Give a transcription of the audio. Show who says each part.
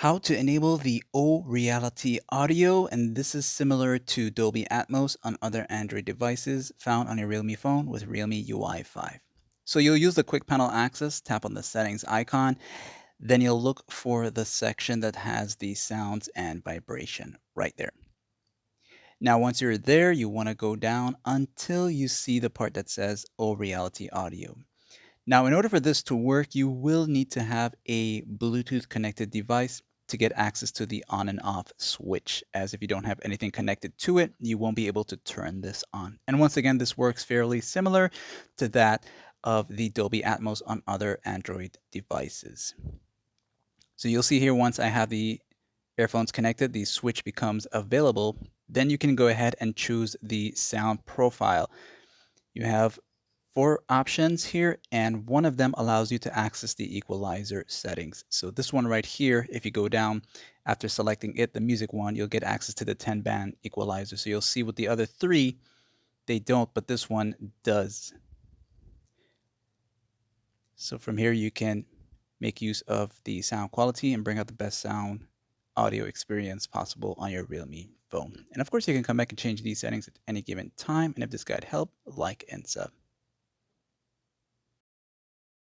Speaker 1: How to enable the OReality audio, and this is similar to Dolby Atmos on other Android devices found on a Realme phone with Realme UI 5. So you'll use the quick panel access, tap on the settings icon, then you'll look for the section that has the sounds and vibration right there. Now, once you're there, you want to go down until you see the part that says OReality audio. Now, in order for this to work, you will need to have a Bluetooth connected device to get access to the on and off switch, as if you don't have anything connected to it, you won't be able to turn this on. And once again, this works fairly similar to that of the Dolby Atmos on other Android devices. So you'll see here once I have the earphones connected, the switch becomes available. Then you can go ahead and choose the sound profile. You have four options here, and one of them allows you to access the equalizer settings. So this one right here, if you go down after selecting it, the music one, you'll get access to the 10-band equalizer. So you'll see with the other three, they don't, but this one does. So from here, you can make use of the sound quality and bring out the best sound audio experience possible on your Realme phone. And of course, you can come back and change these settings at any given time. And if this guide helped, like and sub.